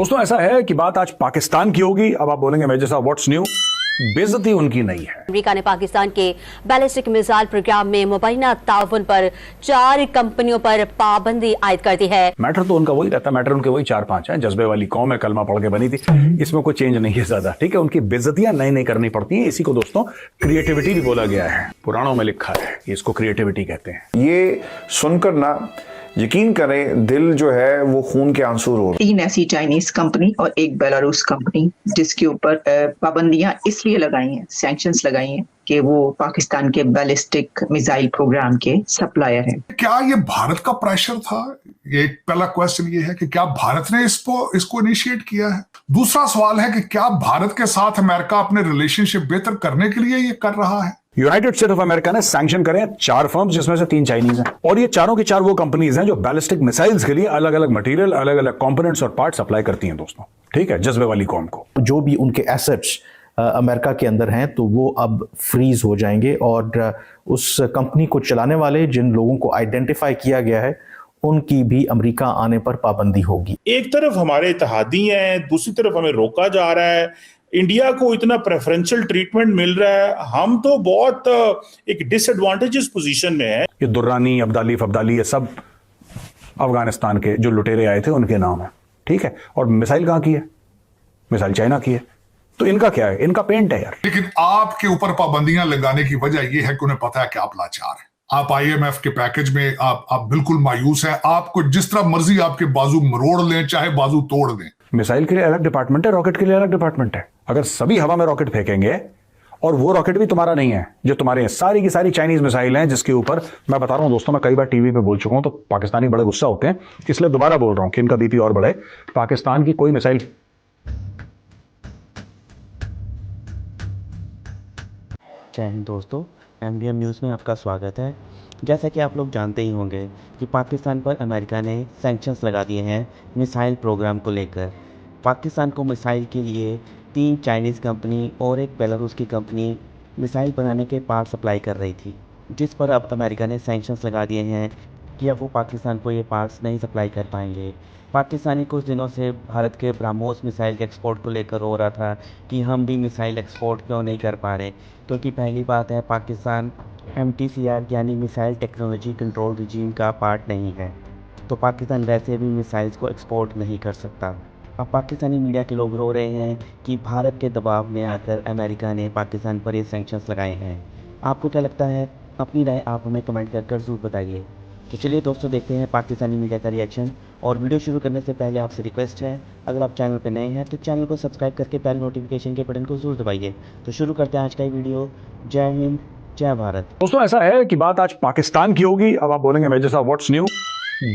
दोस्तों ऐसा है कि बात आज पाकिस्तान की होगी। अब आप बोलेंगे मेजर साहब व्हाट्स न्यू? बेइज्जती उनकी नहीं है। अमेरिका ने पाकिस्तान के बैलिस्टिक मिसाइल प्रोग्राम में मुबैना ताउन पर 4 कंपनियों पर पाबंदी आयद कर दी है। मैटर तो उनका वही रहता है, मैटर उनके वही 4-5 हैं। जज्बे वाली कौम है, कलमा पढ़ के बनी थी, इसमें कोई चेंज नहीं है ज्यादा। ठीक है, उनकी बेइज्जतियां नई नई करनी पड़ती हैं। इसी को दोस्तों क्रिएटिविटी भी बोला गया है, पुराणों में लिखा है, इसको क्रिएटिविटी कहते हैं। ये सुनकर ना यकीन करें, दिल जो है वो खून के आंसू रो रहे। 3 ऐसी चाइनीज कंपनी और एक बेलारूस कंपनी जिसके ऊपर पाबंदियां इसलिए लगाई हैं, सैंक्शंस लगाई हैं कि वो पाकिस्तान के बैलिस्टिक मिसाइल प्रोग्राम के सप्लायर हैं। क्या ये भारत का प्रेशर था? ये पहला क्वेश्चन ये है कि क्या भारत ने इसको इनिशिएट किया है। दूसरा सवाल है कि क्या भारत के साथ अमेरिका अपने रिलेशनशिप बेहतर करने के लिए ये कर रहा है। यूनाइटेड स्टेट ऑफ अमेरिका ने सैंक्शन करे 4 फर्म्स, जिसमें से 3 चाइनीज हैं, और ये चारों की 4 वो कंपनीज हैं जो बैलिस्टिक मिसाइल्स के लिए अलग अलग मटेरियल, अलग अलग कंपोनेंट्स और पार्ट सप्लाई करती हैं दोस्तों। ठीक है, जज्बे वाली कौम को जो भी उनके एसेट्स अमेरिका के अंदर हैं तो वो अब फ्रीज हो जाएंगे, और उस कंपनी को चलाने वाले जिन लोगों को आइडेंटिफाई किया गया है उनकी भी अमेरिका आने पर पाबंदी होगी। एक तरफ हमारे इत्तेहादी हैं, दूसरी तरफ हमें रोका जा रहा है, इंडिया को इतना प्रेफरेंशियल ट्रीटमेंट मिल रहा है, हम तो बहुत एक डिसएडवांटेजेस पोजीशन में है। ये दुर्रानी, अब्दाली, फब्दाली, ये सब अफगानिस्तान के जो लुटेरे आए थे उनके नाम है। ठीक है, और मिसाइल कहां की है? मिसाइल चाइना की है। तो इनका क्या है? इनका पेंट है यार। लेकिन आपके ऊपर पाबंदियां लगाने की वजह यह है कि उन्हें पता है कि आप लाचार हैं। आप IMF के पैकेज में आप बिल्कुल मायूस हैं। आपको जिस तरह मर्जी आपके बाजू मरोड़ लें, चाहे बाजू तोड़ दें। मिसाइल के लिए अलग डिपार्टमेंट है, रॉकेट के लिए अलग डिपार्टमेंट है। अगर सभी हवा में रॉकेट फेंकेंगे और वो रॉकेट भी तुम्हारा नहीं है, जो तुम्हारे सारी की सारी चाइनीज मिसाइल हैं, जिसके ऊपर मैं बता रहा हूं दोस्तों, मैं कई बार टीवी पे बोल चुका हूं, तो पाकिस्तानी बड़े गुस्सा होते हैं, इसलिए दोबारा बोल रहा हूं कि इनका बीपी और बढ़े। पाकिस्तान की कोई मिसाइल जय हिंद दोस्तों, MDM न्यूज़ में आपका स्वागत है। जैसा कि आप लोग जानते ही होंगे कि पाकिस्तान पर अमेरिका ने सैंक्शंस लगा दिए हैं मिसाइल प्रोग्राम को लेकर। पाकिस्तान को मिसाइल के लिए 3 चाइनीज़ कंपनी और एक बेलारूस की कंपनी मिसाइल बनाने के पार्ट सप्लाई कर रही थी, जिस पर अब अमेरिका ने सैंक्शंस लगा दिए हैं कि अब वो पाकिस्तान को ये पार्ट्स नहीं सप्लाई कर पाएंगे। पाकिस्तानी कुछ दिनों से भारत के ब्रह्मोस मिसाइल के एक्सपोर्ट को लेकर रो रहा था कि हम भी मिसाइल एक्सपोर्ट क्यों नहीं कर पा रहे, क्योंकि पहली बात है पाकिस्तान MTCR यानी मिसाइल टेक्नोलॉजी कंट्रोल रिजीम का पार्ट नहीं है, तो पाकिस्तान वैसे भी मिसाइल्स को एक्सपोर्ट नहीं कर सकता। अब पाकिस्तानी मीडिया के लोग रो रहे हैं कि भारत के दबाव में आकर अमेरिका ने पाकिस्तान पर ये सैंक्शंस लगाए हैं। आपको क्या लगता है? अपनी राय आप हमें कमेंट कर ज़रूर बताइए। तो चलिए दोस्तों, देखते हैं पाकिस्तानी मीडिया का रिएक्शन। और वीडियो शुरू करने से पहले आपसे रिक्वेस्ट है, अगर आप चैनल पर नए हैं तो चैनल को सब्सक्राइब करके बेल नोटिफिकेशन के बटन को जरूर दबाइए। तो शुरू करते हैं आज का ये वीडियो। जय हिंद, जय भारत। दोस्तों ऐसा है कि बात आज पाकिस्तान की होगी। अब आप बोलेंगे मेजर साहब व्हाट्स न्यू?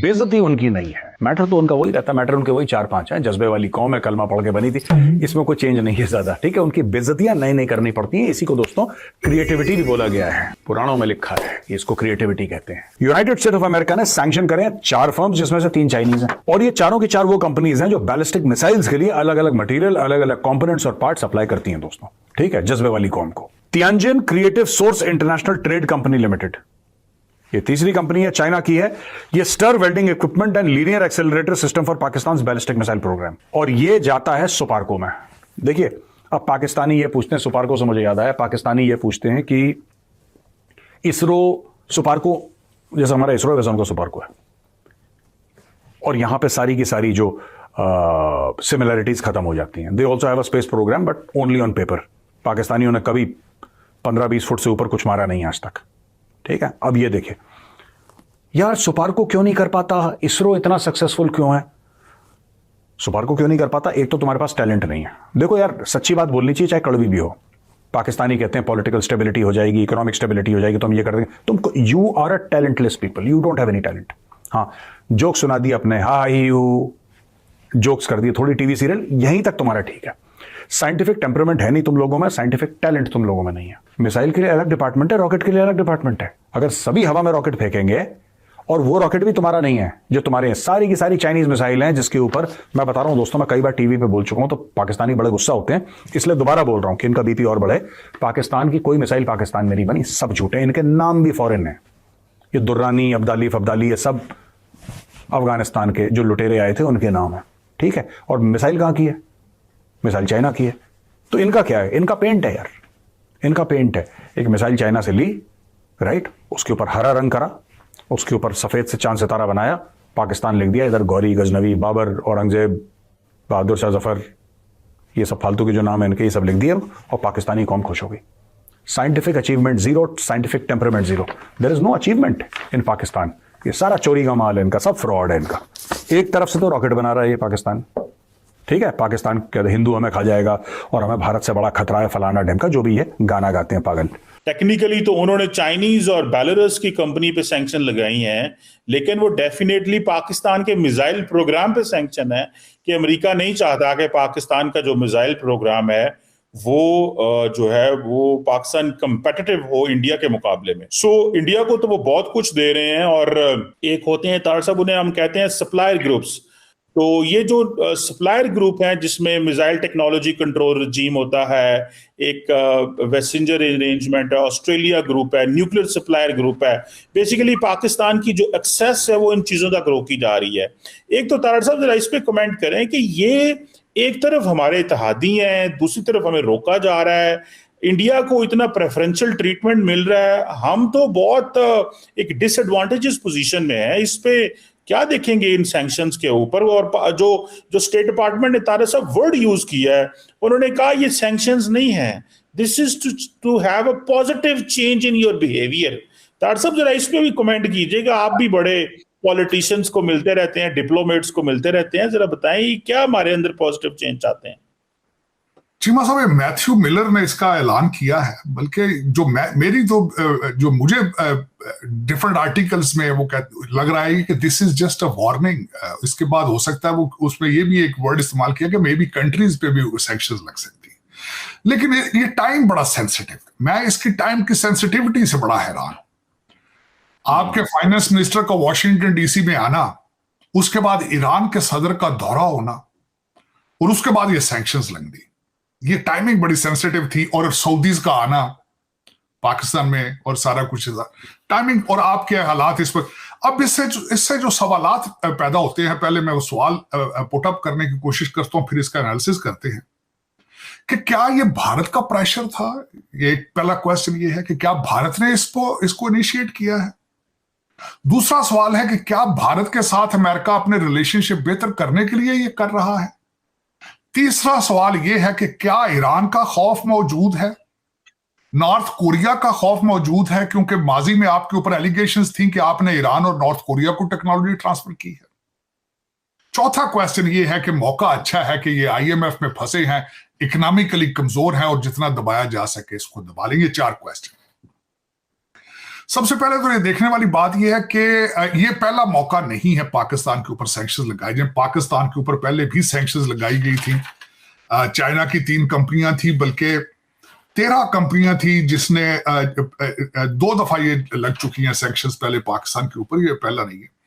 बेइज्जती उनकी नहीं है, मैटर तो उनका वही रहता है, मैटर उनके वही 4-5 हैं। जज्बे वाली कौम है, कलमा पढ़ के बनी थी, इसमें कोई चेंज नहीं है ज्यादा। ठीक है, उनकी बेइज्जतियां नई नई करनी पड़ती हैं। इसी को दोस्तों क्रिएटिविटी भी बोला गया है, पुराणों में लिखा है, इसको क्रिएटिविटी कहते हैं। यूनाइटेड स्टेट ऑफ अमेरिका ने सैंक्शन करे 4 फर्म्स, जिसमें से 3 चाइनीज हैं, और ये चारों की 4 वो कंपनीज हैं जो बैलिस्टिक मिसाइल्स के लिए अलग अलग मटेरियल, अलग अलग कंपोनेंट्स और पार्ट सप्लाई करती हैं दोस्तों। ठीक है, जज्बे वाली कौम को। Tianjin creative source international trade company limited, ये तीसरी कंपनी है, चाइना की है। ये stir welding equipment and linear accelerator system for Pakistan ballistic missile programme, और ये जाता है सुपार्को में। देखिए, अब पाकिस्तानी ये पूछते हैं, सुपार्को से मुझे याद आया, पाकिस्तानी ये पूछते हैं कि इसरो सुपार्को, जैसे हमारा इसरो है वैसे उनका सुपार्को है, और यहां पे सारी की सारी जो सिमिलरिटीज खत्म हो जाती हैं। They also have a space programme but only on paper. पाकिस्तानियों ने कभी 15-20 फुट से ऊपर कुछ मारा नहीं आज तक। ठीक है, अब ये देखिए यार, सुपार्को क्यों नहीं कर पाता? इसरो इतना सक्सेसफुल क्यों है? सुपार्को क्यों नहीं कर पाता? एक तो तुम्हारे पास टैलेंट नहीं है। देखो यार, सच्ची बात बोलनी चाहिए, चाहे कड़वी भी हो। पाकिस्तानी कहते हैं पॉलिटिकल स्टेबिलिटी हो जाएगी, इकोनॉमिक स्टेबिलिटी हो जाएगी, तो हम ये कर देंगे। तुमको, you are a talentless people, you don't have any talent. हाँ, जोक सुना दिए अपने, हाई यू जोक्स कर दिए, थोड़ी टीवी सीरियल, यहीं तक तुम्हारा ठीक है। साइंटिफिक टेम्परामेंट है नहीं तुम लोगों में, साइंटिफिक टैलेंट तुम लोगों में नहीं है। मिसाइल के लिए अलग डिपार्टमेंट है, रॉकेट के लिए अलग डिपार्टमेंट है। अगर सभी हवा में रॉकेट फेंकेंगे और वो रॉकेट भी तुम्हारा नहीं है, जो तुम्हारे सारी की सारी चाइनीज मिसाइल हैं, जिसके ऊपर मैं बता रहा हूं दोस्तों, मैं कई बार टीवी पे बोल चुका हूं, तो पाकिस्तानी बड़े गुस्सा होते हैं, इसलिए दोबारा बोल रहा हूं कि इनका बीपी और बढ़े। पाकिस्तान की कोई मिसाइल पाकिस्तान में नहीं बनी, सब झूठे, इनके नाम भी फॉरेन है। ये दुर्रानी, अब्दाली, फब्दाली, ये सब अफगानिस्तान के जो लुटेरे आए थे उनके नाम है। ठीक है, और मिसाइल कहाँ की है? मिसाइल चाइना की है। तो इनका क्या है? इनका पेंट है यार, इनका पेंट है। एक मिसाइल चाइना से ली, राइट, उसके ऊपर हरा रंग करा, उसके ऊपर सफेद से चांद सितारा बनाया, पाकिस्तान लिख दिया, इधर गौरी, गजनवी, बाबर, औरंगजेब, बहादुर शाह जफर, ये सब फालतू के जो नाम है इनके, ये सब लिख दिए और पाकिस्तानी कौम खुश हो गई। Scientific achievement zero, scientific temperament zero. There is no achievement in Pakistan. ये सारा चोरी का माल है इनका, सब फ्रॉड है इनका। एक तरफ से तो रॉकेट बना रहा है ये पाकिस्तान, ठीक है, पाकिस्तान कहते हिंदू हमें खा जाएगा और हमें भारत से बड़ा खतरा है, फलाना ढिमका, जो भी है, गाना गाते हैं पागल। टेक्निकली तो उन्होंने चाइनीज और बेलारूस की कंपनी पे सैंक्शन लगाई हैं, लेकिन वो डेफिनेटली पाकिस्तान के मिसाइल प्रोग्राम पे सैंक्शन है कि अमेरिका नहीं चाहता कि पाकिस्तान का जो मिसाइल प्रोग्राम है वो जो है वो पाकिस्तान कंपेटिटिव हो इंडिया के मुकाबले में। सो इंडिया को तो वो बहुत कुछ दे रहे हैं, और एक होते हैं तार साहब, उन्हें हम कहते हैं सप्लायर ग्रुप्स। तो ये जो सप्लायर ग्रुप है जिसमें मिसाइल टेक्नोलॉजी कंट्रोल रजीम होता है, एक वेसेंजर अरेंजमेंट है, ऑस्ट्रेलिया ग्रुप है, न्यूक्लियर सप्लायर ग्रुप है, बेसिकली पाकिस्तान की जो एक्सेस है वो इन चीजों तक रोकी जा रही है। एक तो तारड़ साहब जरा इस पे कमेंट करें कि ये एक तरफ हमारे इत्तेहादी हैं, दूसरी तरफ हमें रोका जा रहा है, इंडिया को इतना प्रेफरेंशियल ट्रीटमेंट मिल रहा है, हम तो बहुत एक डिसएडवांटेजेस पोजीशन में है। इस पे क्या देखेंगे इन सैंक्शंस के ऊपर? और जो स्टेट डिपार्टमेंट ने तारा साहब वर्ड यूज किया है, उन्होंने कहा ये सैंक्शंस नहीं है, this is to have a positive change in your behaviour. Tara sahab जरा इस पे भी कमेंट कीजिएगा, आप भी बड़े पॉलिटिशियंस को मिलते रहते हैं, डिप्लोमेट्स को मिलते रहते हैं, जरा बताएं क्या हमारे अंदर पॉजिटिव चेंज चाहते हैं? चीमा साहब, मैथ्यू मिलर ने इसका ऐलान किया है, बल्कि जो मुझे डिफरेंट आर्टिकल्स में वो लग रहा है कि this is just a warning. इसके बाद हो सकता है वो उसमें ये भी एक वर्ड इस्तेमाल किया कि मे बी कंट्रीज पे भी सैंक्शंस लग सकती है, लेकिन ये टाइम बड़ा सेंसिटिव, मैं इसकी टाइम की सेंसिटिविटी से बड़ा हैरान हूं। आपके फाइनेंस मिनिस्टर का वॉशिंगटन डीसी में आना, उसके बाद ईरान के सदर का दौरा होना, और उसके बाद ये सैंक्शंस लग दी, ये टाइमिंग बड़ी सेंसिटिव थी। और सऊदीज का आना पाकिस्तान में और सारा कुछ टाइमिंग और आपके हालात इस पर। अब इससे जो सवालात पैदा होते हैं, पहले मैं वो सवाल पुटअप करने की कोशिश करता हूं, फिर इसका एनालिसिस करते हैं कि क्या ये भारत का प्रेशर था। ये पहला क्वेश्चन ये है कि क्या भारत ने इसको इनिशिएट किया है। दूसरा सवाल है कि क्या भारत के साथ अमेरिका अपने रिलेशनशिप बेहतर करने के लिए ये कर रहा है। तीसरा सवाल यह है कि क्या ईरान का खौफ मौजूद है, नॉर्थ कोरिया का खौफ मौजूद है, क्योंकि माजी में आपके ऊपर एलिगेशंस थी कि आपने ईरान और नॉर्थ कोरिया को टेक्नोलॉजी ट्रांसफर की है। चौथा क्वेश्चन यह है कि मौका अच्छा है कि ये आईएमएफ में फंसे हैं, इकोनॉमिकली कमजोर हैं और जितना दबाया जा सके इसको दबा लेंगे। 4 क्वेश्चन। सबसे पहले तो ये देखने वाली बात यह है कि ये पहला मौका नहीं है पाकिस्तान के ऊपर सैंक्शंस लगाए जाए। पाकिस्तान के ऊपर पहले भी सैंक्शंस लगाई गई थी। चाइना की 3 कंपनियां थी, बल्कि 13 कंपनियां थी, जिसने 2 दफा ये लग चुकी हैं सैंक्शंस पहले पाकिस्तान के ऊपर, ये पहला नहीं है।